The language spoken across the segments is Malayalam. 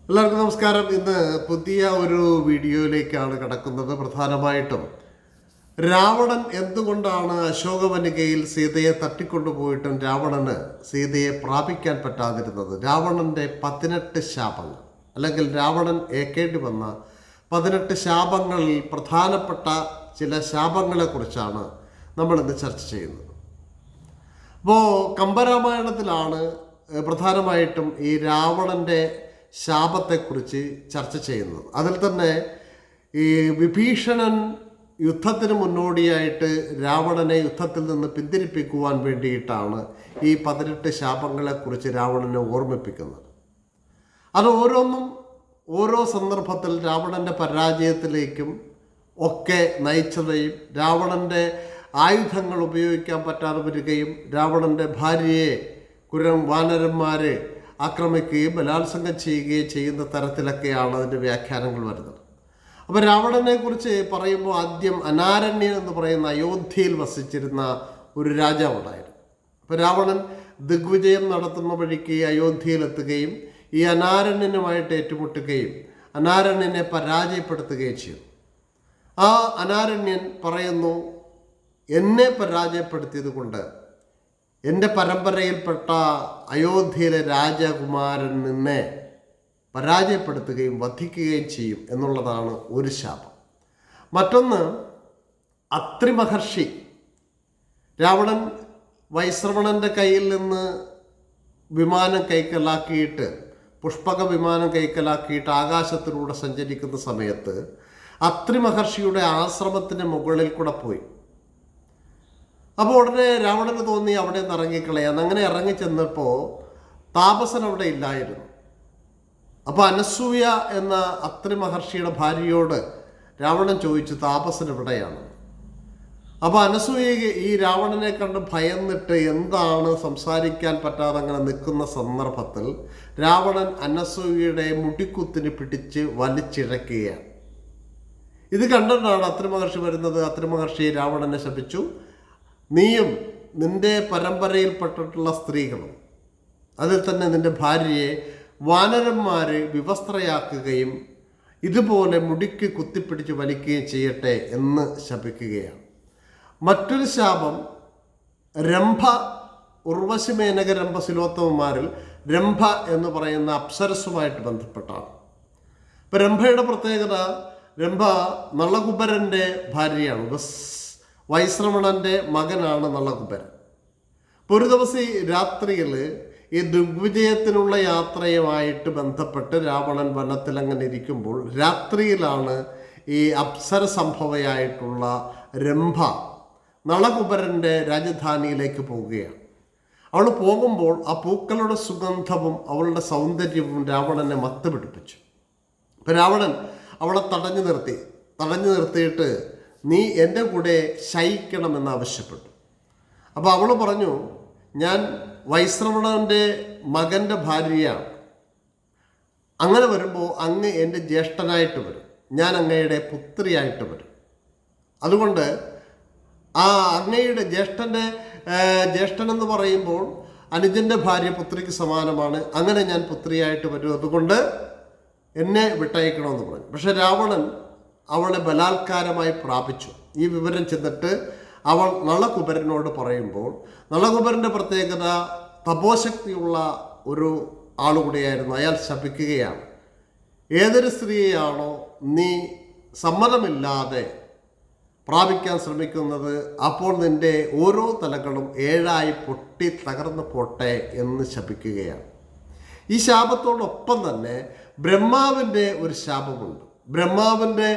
എല്ലാവർക്കും നമസ്കാരം. ഇന്ന് പുതിയ ഒരു വീഡിയോയിലേക്കാണ് കടക്കുന്നത്. പ്രധാനമായിട്ടും രാവണൻ എന്തുകൊണ്ടാണ് അശോകവനികയിൽ സീതയെ തട്ടിക്കൊണ്ടുപോയിട്ടും രാവണന് സീതയെ പ്രാപിക്കാൻ പറ്റാതിരുന്നത്, രാവണൻ്റെ 18 ശാപങ്ങൾ അല്ലെങ്കിൽ രാവണൻ ഏൽക്കേണ്ടി വന്ന 18 ശാപങ്ങളിൽ പ്രധാനപ്പെട്ട ചില ശാപങ്ങളെക്കുറിച്ചാണ് നമ്മളിന്ന് ചർച്ച ചെയ്യുന്നത്. അപ്പോൾ കമ്പരാമായണത്തിലാണ് പ്രധാനമായിട്ടും ഈ രാവണൻ്റെ ശാപത്തെക്കുറിച്ച് ചർച്ച ചെയ്യുന്നത്. അതിൽ തന്നെ ഈ വിഭീഷണൻ യുദ്ധത്തിന് മുന്നോടിയായിട്ട് രാവണനെ യുദ്ധത്തിൽ നിന്ന് പിന്തിരിപ്പിക്കുവാൻ വേണ്ടിയിട്ടാണ് ഈ 18 ശാപങ്ങളെക്കുറിച്ച് രാവണനെ ഓർമ്മിപ്പിക്കുന്നത്. അത് ഓരോന്നും ഓരോ സന്ദർഭത്തിൽ രാവണൻ്റെ പരാജയത്തിലേക്കും ഒക്കെ നയിച്ചതയും രാവണൻ്റെ ആയുധങ്ങൾ ഉപയോഗിക്കാൻ പറ്റാതെ വരികയും രാവണൻ്റെ ഭാര്യയെ വാനരന്മാരെ ആക്രമിക്കുകയും ബലാത്സംഗം ചെയ്യുകയും ചെയ്യുന്ന തരത്തിലൊക്കെയാണ് അതിൻ്റെ വ്യാഖ്യാനങ്ങൾ വരുന്നത്. അപ്പോൾ രാവണനെ കുറിച്ച് പറയുമ്പോൾ ആദ്യം അനാരണ്യൻ എന്ന് പറയുന്ന അയോധ്യയിൽ വസിച്ചിരുന്ന ഒരു രാജാവുണ്ടായിരുന്നു. അപ്പോൾ രാവണൻ ദിഗ്വിജയം നടത്തുന്ന വഴിക്ക് അയോധ്യയിലെത്തുകയും ഈ അനാരണ്യനുമായിട്ട് ഏറ്റുമുട്ടുകയും അനാരണ്യനെ പരാജയപ്പെടുത്തുകയും ചെയ്തു. ആ അനാരണ്യൻ പറയുന്നു, എന്നെ പരാജയപ്പെടുത്തിയത് കൊണ്ട് എൻ്റെ പരമ്പരയിൽപ്പെട്ട അയോധ്യയിലെ രാജകുമാരൻ നിന്നെ പരാജയപ്പെടുത്തുകയും വധിക്കുകയും ചെയ്യും എന്നുള്ളതാണ് ഒരു ശാപം. മറ്റൊന്ന്, അത്രി മഹർഷി രാവണൻ വൈശ്രവണൻ്റെ കയ്യിൽ നിന്ന് വിമാനം കൈക്കലാക്കിയിട്ട് പുഷ്പക വിമാനം കൈക്കലാക്കിയിട്ട് ആകാശത്തിലൂടെ സഞ്ചരിക്കുന്ന സമയത്ത് അത്രി മഹർഷിയുടെ ആശ്രമത്തിൻ്റെ മുകളിൽ കൂടെ പോയി. അപ്പോൾ ഉടനെ രാവണന് തോന്നി അവിടെ നിന്ന് ഇറങ്ങിക്കളയാന്ന്. അങ്ങനെ ഇറങ്ങിച്ചെന്നപ്പോൾ താപസൻ അവിടെ ഇല്ലായിരുന്നു. അപ്പോൾ അനസൂയ എന്ന അത്രി മഹർഷിയുടെ ഭാര്യയോട് രാവണൻ ചോദിച്ചു, താപസൻ എവിടെയാണ്? അപ്പോൾ അനസൂയ ഈ രാവണനെ കണ്ട് ഭയന്നിട്ട് എന്താണ് സംസാരിക്കാൻ പറ്റാതെ അങ്ങനെ നിൽക്കുന്ന സന്ദർഭത്തിൽ രാവണൻ അനസൂയയുടെ മുടിക്കുത്തിന് പിടിച്ച് വലിച്ചിഴക്കുകയാണ്. ഇത് കണ്ടിട്ടാണ് അത്രി മഹർഷി വരുന്നത്. അത്രി മഹർഷി രാവണനെ ശപിച്ചു, നീയും നിൻ്റെ പരമ്പരയിൽപ്പെട്ടിട്ടുള്ള സ്ത്രീകളും അതിൽ തന്നെ നിൻ്റെ ഭാര്യയെ വാനരന്മാർ വിവസ്ത്രയാക്കുകയും ഇതുപോലെ മുടിക്ക് കുത്തിപ്പിടിച്ച് വലിക്കുകയും ചെയ്യട്ടെ എന്ന് ശപിക്കുകയാണ്. മറ്റൊരു ശാപം രംഭ, ഉർവശി, മേനക, രംഭ ശിലോത്തമന്മാരിൽ രംഭ എന്ന് പറയുന്ന അപ്സരസുമായിട്ട് ബന്ധപ്പെട്ടാണ്. ഇപ്പം രംഭയുടെ പ്രത്യേകത, രംഭ നളകുബരൻ്റെ ഭാര്യയാണ്. വൈശ്രവണൻ്റെ മകനാണ് നളകുബരൻ. ഇപ്പോൾ ഒരു ദിവസം ഈ രാത്രിയിൽ ഈ ദിഗ്വിജയത്തിനുള്ള യാത്രയുമായിട്ട് ബന്ധപ്പെട്ട് രാവണൻ വനത്തിൽ അങ്ങനെ ഇരിക്കുമ്പോൾ രാത്രിയിലാണ് ഈ അപ്സര സംഭവയായിട്ടുള്ള രംഭ നളകുബരൻ്റെ രാജധാനിയിലേക്ക് പോവുകയാണ്. അവൾ പോകുമ്പോൾ ആ പൂക്കളുടെ സുഗന്ധവും അവളുടെ സൗന്ദര്യവും രാവണനെ മത്ത് പിടിപ്പിച്ചു. അപ്പം രാവണൻ അവളെ തടഞ്ഞു നിർത്തിയിട്ട് നീ എൻ്റെ കൂടെ ശയിക്കണമെന്ന് ആവശ്യപ്പെട്ടു. അപ്പോൾ അവൾ പറഞ്ഞു, ഞാൻ വൈശ്രവണൻ്റെ മകൻ്റെ ഭാര്യയാണ്. അങ്ങനെ വരുമ്പോൾ അങ്ങ് എൻ്റെ ജ്യേഷ്ഠനായിട്ട് വരും, ഞാൻ അങ്ങയുടെ പുത്രിയായിട്ട് വരും. അതുകൊണ്ട് ആ അങ്ങയുടെ ജ്യേഷ്ഠനെന്ന് പറയുമ്പോൾ അനുജൻ്റെ ഭാര്യ പുത്രിക്ക് സമാനമാണ്. അങ്ങനെ ഞാൻ പുത്രിയായിട്ട് വരും, അതുകൊണ്ട് എന്നെ വിട്ടയക്കണമെന്ന് പറഞ്ഞു. പക്ഷെ രാവണൻ അവളെ ബലാത്കാരമായി പ്രാപിച്ചു. ഈ വിവരം ചെന്നിട്ട് അവൾ നളകുബരനോട് പറയുമ്പോൾ നളകുബരൻ്റെ പ്രത്യേകത തപോശക്തിയുള്ള ഒരു ആളുകൂടിയായിരുന്നു. അയാൾ ശപിക്കുകയാണ്, ഏതൊരു സ്ത്രീയെയാണോ നീ സമ്മതമില്ലാതെ പ്രാപിക്കാൻ ശ്രമിക്കുന്നത്, അപ്പോൾ നിൻ്റെ ഓരോ തലകളും 7 പൊട്ടി തകർന്നു പോട്ടെ എന്ന് ശപിക്കുകയാണ്. ഈ ശാപത്തോടൊപ്പം തന്നെ ബ്രഹ്മാവിൻ്റെ ഒരു ശാപമുണ്ട്. ബ്രഹ്മാവിൻ്റെ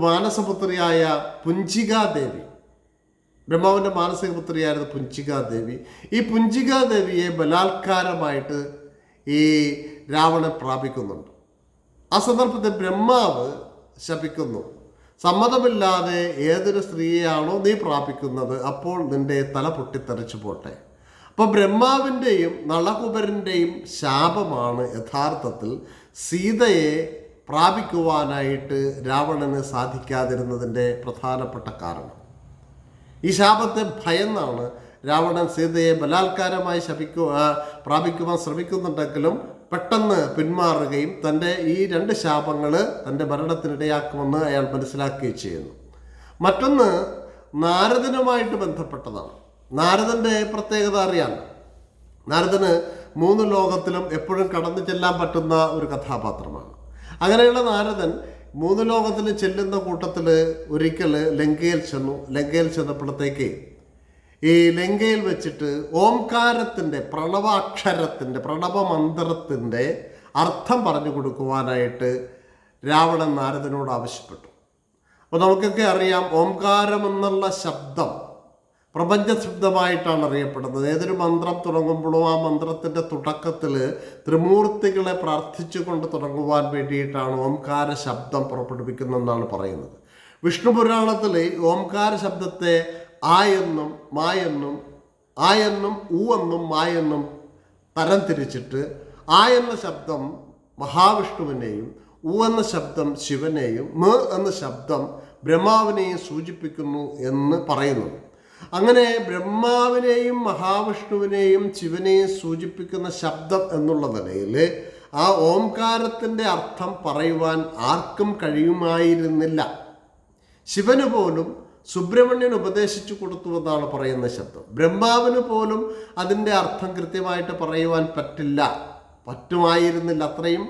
മാനസപുത്രിയായ പുഞ്ചികാദേവി, ബ്രഹ്മാവിൻ്റെ മാനസിക പുത്രിയായിരുന്നു പുഞ്ചികാദേവി. ഈ പുഞ്ചികാദേവിയെ ബലാത്കാരമായിട്ട് ഈ രാവണൻ പ്രാപിക്കുന്നുണ്ട്. ആ സന്ദർഭത്തിൽ ബ്രഹ്മാവ് ശപിക്കുന്നു, സമ്മതമില്ലാതെ ഏതൊരു സ്ത്രീയെയാണോ നീ പ്രാപിക്കുന്നത്, അപ്പോൾ നിൻ്റെ തല പൊട്ടിത്തെറിച്ചു പോട്ടെ. അപ്പോൾ ബ്രഹ്മാവിൻ്റെയും നളകുബരൻ്റെയും ശാപമാണ് യഥാർത്ഥത്തിൽ സീതയെ പ്രാപിക്കുവാനായിട്ട് രാവണന് സാധിക്കാതിരുന്നതിൻ്റെ പ്രധാനപ്പെട്ട കാരണം. ഈ ശാപത്തെ ഭയന്നാണ് രാവണൻ സീതയെ ബലാത്കാരമായി പ്രാപിക്കുവാൻ ശ്രമിക്കുന്നുണ്ടെങ്കിലും പെട്ടെന്ന് പിന്മാറുകയും തൻ്റെ ഈ 2 ശാപങ്ങൾ തൻ്റെ മരണത്തിനിടയാക്കുമെന്ന് അയാൾ മനസ്സിലാക്കുകയും ചെയ്യുന്നു. മറ്റൊന്ന് നാരദനുമായിട്ട് ബന്ധപ്പെട്ടതാണ്. നാരദൻ്റെ പ്രത്യേകത അറിയാം. നാരദന് 3 ലോകത്തിലും എപ്പോഴും കടന്നു ചെല്ലാൻ പറ്റുന്ന ഒരു കഥാപാത്രമാണ്. അങ്ങനെയുള്ള നാരദൻ 3 ലോകത്തിൽ ചെല്ലുന്ന കൂട്ടത്തിൽ ഒരിക്കൽ ലങ്കയിൽ ചെന്നപ്പോഴത്തേക്ക് ഈ ലങ്കയിൽ വെച്ചിട്ട് ഓംകാരത്തിൻ്റെ പ്രണവമന്ത്രത്തിൻ്റെ അർത്ഥം പറഞ്ഞു കൊടുക്കുവാനായിട്ട് രാവണൻ നാരദനോട് ആവശ്യപ്പെട്ടു. അപ്പോൾ നമുക്കൊക്കെ അറിയാം, ഓംകാരം എന്നുള്ള ശബ്ദം പ്രപഞ്ചശബ്ദമായിട്ടാണ് അറിയപ്പെടുന്നത്. ഏതൊരു മന്ത്രം തുടങ്ങുമ്പോഴും ആ മന്ത്രത്തിൻ്റെ തുടക്കത്തിൽ ത്രിമൂർത്തികളെ പ്രാർത്ഥിച്ചുകൊണ്ട് തുടങ്ങുവാൻ വേണ്ടിയിട്ടാണ് ഓംകാര ശബ്ദം പുറപ്പെടുവിക്കുന്നതെന്നാണ് പറയുന്നത്. വിഷ്ണു പുരാണത്തിൽ ഓംകാര ശബ്ദത്തെ ആയെന്നും മായെന്നും ആയെന്നും ഊവെന്നും മായെന്നും തരം തിരിച്ചിട്ട് ആ എന്ന ശബ്ദം മഹാവിഷ്ണുവിനെയും ഊ എന്ന ശബ്ദം ശിവനെയും എന്ന ശബ്ദം ബ്രഹ്മാവിനെയും സൂചിപ്പിക്കുന്നു എന്ന് പറയുന്നു. അങ്ങനെ ബ്രഹ്മാവിനെയും മഹാവിഷ്ണുവിനെയും ശിവനെയും സൂചിപ്പിക്കുന്ന ശബ്ദം എന്നുള്ള നിലയിൽ ആ ഓംകാരത്തിൻ്റെ അർത്ഥം പറയുവാൻ ആർക്കും കഴിയുമായിരുന്നില്ല. ശിവന് പോലും സുബ്രഹ്മണ്യൻ ഉപദേശിച്ചു കൊടുത്തുവെന്നാണ് പറയുന്ന ശബ്ദം. ബ്രഹ്മാവിന് പോലും അതിൻ്റെ അർത്ഥം കൃത്യമായിട്ട് പറയുവാൻ പറ്റുമായിരുന്നില്ല. അത്രയും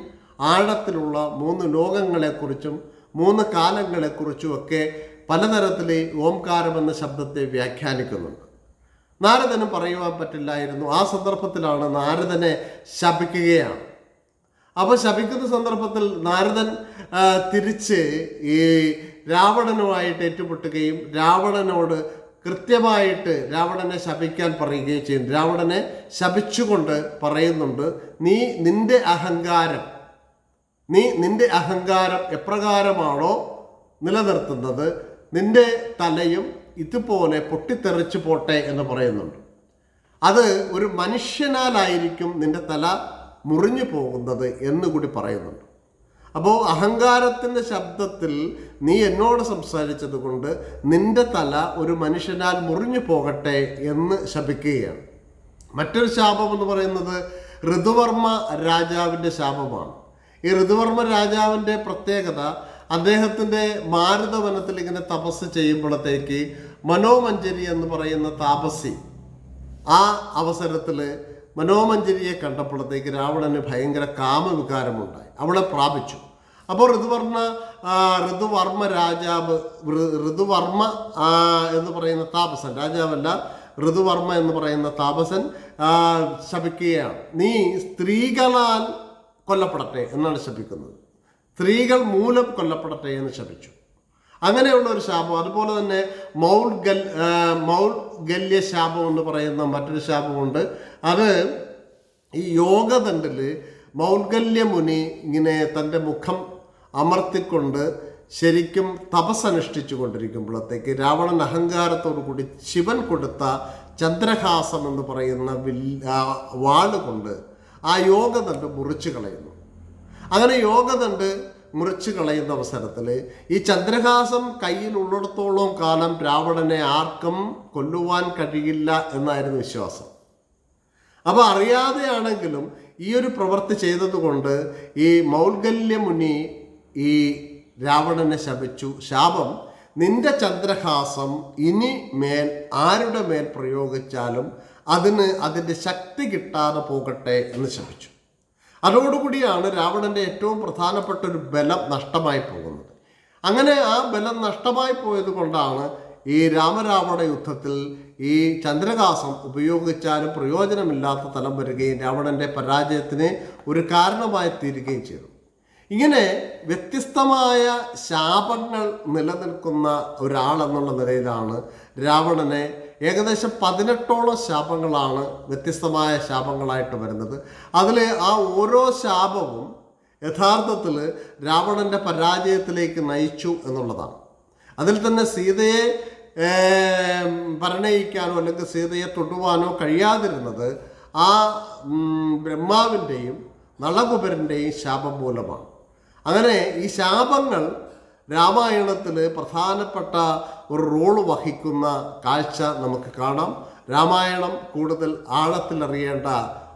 ആഴത്തിലുള്ള 3 ലോകങ്ങളെക്കുറിച്ചും 3 കാലങ്ങളെക്കുറിച്ചും ഒക്കെ പലതരത്തിൽ ഓംകാരം എന്ന ശബ്ദത്തെ വ്യാഖ്യാനിക്കുന്നുണ്ട്. നാരദനും പറയുവാൻ പറ്റില്ലായിരുന്നു. ആ സന്ദർഭത്തിലാണ് നാരദനെ ശപിക്കുകയാണ്. അപ്പോൾ ശപിക്കുന്ന സന്ദർഭത്തിൽ നാരദൻ തിരിച്ച് ഈ രാവണനുമായിട്ട് ഏറ്റുമുട്ടുകയും രാവണനോട് കൃത്യമായിട്ട് രാവണനെ ശപിക്കാൻ പറയുകയും ചെയ്യും. രാവണനെ ശപിച്ചുകൊണ്ട് പറയുന്നുണ്ട്, നീ നിന്റെ അഹങ്കാരം എപ്രകാരമാണോ നിലനിർത്തുന്നത്, നിന്റെ തലയും ഇതുപോലെ പൊട്ടിത്തെറിച്ചു പോട്ടെ എന്ന് പറയുന്നുണ്ട്. അത് ഒരു മനുഷ്യനാലായിരിക്കും നിന്റെ തല മുറിഞ്ഞു പോകുന്നത് എന്നുകൂടി പറയുന്നുണ്ട്. അപ്പോൾ അഹങ്കാരത്തിൻ്റെ ശബ്ദത്തിൽ നീ എന്നോട് സംസാരിച്ചത് കൊണ്ട് നിന്റെ തല ഒരു മനുഷ്യനാൽ മുറിഞ്ഞു പോകട്ടെ എന്ന് ശപിക്കുകയാണ്. മറ്റൊരു ശാപം എന്ന് പറയുന്നത് ഋതുവർമ്മ രാജാവിൻ്റെ ശാപമാണ്. ഈ ഋതുവർമ്മ രാജാവിൻ്റെ പ്രത്യേകത, അദ്ദേഹത്തിൻ്റെ മാരുതവനത്തിൽ ഇങ്ങനെ തപസ് ചെയ്യുമ്പോഴത്തേക്ക് മനോമഞ്ജരി എന്ന് പറയുന്ന താപസി ആ അവസരത്തിൽ മനോമഞ്ജരിയെ കണ്ടപ്പോഴത്തേക്ക് രാവണന് ഭയങ്കര കാമവികാരമുണ്ടായി, അവളെ പ്രാപിച്ചു. അപ്പോൾ ഋതുവർമ്മ രാജാവ് ഋതുവർമ്മ എന്ന് പറയുന്ന താപസൻ, രാജാവല്ല ഋതുവർമ്മ എന്ന് പറയുന്ന താപസൻ ശപിക്കുകയാണ്, നീ സ്ത്രീകളാൽ കൊല്ലപ്പെടട്ടെ എന്നാണ് ശപിക്കുന്നത്. സ്ത്രീകൾ മൂലം കൊല്ലപ്പെടട്ടെ എന്ന് ശപിച്ചു. അങ്ങനെയുള്ള ഒരു ശാപം. അതുപോലെ തന്നെ മൗൽഗല്യ ശാപം എന്ന് പറയുന്ന മറ്റൊരു ശാപമുണ്ട്. അത് ഈ യോഗദണ്ഡിൽ മൗൽഗല്യ മുനി ഇങ്ങനെ തൻ്റെ മുഖം അമർത്തിക്കൊണ്ട് ശരിക്കും തപസ്സനുഷ്ഠിച്ചു കൊണ്ടിരിക്കുമ്പോഴത്തേക്ക് രാവണൻ അഹങ്കാരത്തോടു കൂടി ശിവൻ കൊടുത്ത ചന്ദ്രഹാസം എന്ന് പറയുന്ന വാളുകൊണ്ട് ആ യോഗദണ്ഡ് മുറിച്ചു കളയുന്നു. അങ്ങനെ യോഗദണ്ഡ് മുറിച്ചു കളയുന്ന അവസരത്തിൽ ഈ ചന്ദ്രഹാസം കയ്യിലുള്ളിടത്തോളം കാലം രാവണനെ ആർക്കും കൊല്ലുവാൻ കഴിയില്ല എന്നായിരുന്നു വിശ്വാസം. അപ്പോൾ അറിയാതെയാണെങ്കിലും ഈ ഒരു പ്രവൃത്തി ചെയ്തതുകൊണ്ട് ഈ മൗൽഗല്യ മുനി ഈ രാവണനെ ശപിച്ചു. ശാപം, നിന്റെ ചന്ദ്രഹാസം ഇനി ആരുടെ മേൽ പ്രയോഗിച്ചാലും അതിൻ്റെ ശക്തി കിട്ടാതെ പോകട്ടെ എന്ന് ശപിച്ചു. അതോടുകൂടിയാണ് രാവണൻ്റെ ഏറ്റവും പ്രധാനപ്പെട്ട ഒരു ബലം നഷ്ടമായി പോകുന്നത്. അങ്ങനെ ആ ബലം നഷ്ടമായി പോയത് കൊണ്ടാണ് ഈ രാമരാവണ യുദ്ധത്തിൽ ഈ ചന്ദ്രഹാസം ഉപയോഗിച്ചാലും പ്രയോജനമില്ലാത്ത തലം വരികയും രാവണൻ്റെ പരാജയത്തിന് ഒരു കാരണമായി തീരുകയും ചെയ്തു. ഇങ്ങനെ വ്യത്യസ്തമായ ശാപങ്ങൾ നിലനിൽക്കുന്ന ഒരാളെന്നുള്ള നിലയിലാണ് രാവണനെ ഏകദേശം 18ഓളം ശാപങ്ങളാണ് വ്യത്യസ്തമായ ശാപങ്ങളായിട്ട് വരുന്നത്. അതിൽ ആ ഓരോ ശാപവും യഥാർത്ഥത്തിൽ രാവണൻ്റെ പരാജയത്തിലേക്ക് നയിച്ചു എന്നുള്ളതാണ്. അതിൽ തന്നെ സീതയെ പരിണയിക്കാനോ അല്ലെങ്കിൽ സീതയെ തൊടുവാനോ കഴിയാതിരുന്നത് ആ ബ്രഹ്മാവിൻ്റെയും നളകുബരൻ്റെയും ശാപം മൂലമാണ്. അങ്ങനെ ഈ ശാപങ്ങൾ രാമായണത്തിൽ പ്രധാനപ്പെട്ട ഒരു റോള് വഹിക്കുന്ന കാഴ്ച നമുക്ക് കാണാം. രാമായണം കൂടുതൽ ആഴത്തിലറിയേണ്ട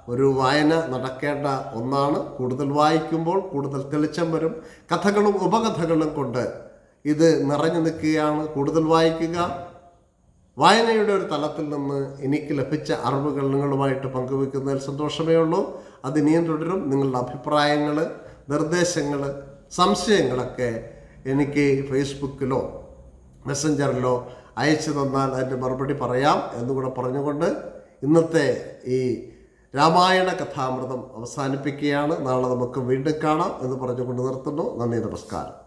ഒരു വായന നടക്കേണ്ട ഒന്നാണ്. കൂടുതൽ വായിക്കുമ്പോൾ കൂടുതൽ തെളിച്ചം വരും. കഥകളും ഉപകഥകളും കൊണ്ട് ഇത് നിറഞ്ഞു നിൽക്കുകയാണ്. കൂടുതൽ വായിക്കുക. വായനയുടെ ഒരു തലത്തിൽ നിന്ന് എനിക്ക് ലഭിച്ച അറിവുകൾ നിങ്ങളുമായിട്ട് പങ്കുവെക്കുന്നതിൽ സന്തോഷമേ ഉള്ളൂ. അത് ഇനിയും തുടരും. നിങ്ങളുടെ അഭിപ്രായങ്ങൾ, നിർദ്ദേശങ്ങൾ, സംശയങ്ങളൊക്കെ എനിക്ക് ഫേസ്ബുക്കിലോ മെസ്സഞ്ചറിലോ അയച്ചു തന്നാൽ അതിൻ്റെ മറുപടി പറയാം എന്നുകൂടെ പറഞ്ഞുകൊണ്ട് ഇന്നത്തെ ഈ രാമായണ കഥാമൃതം അവസാനിപ്പിക്കുകയാണ്. നാളെ നമുക്ക് വീണ്ടും കാണാം എന്ന് പറഞ്ഞുകൊണ്ട് നിർത്തുന്നു. നന്ദി, നമസ്കാരം.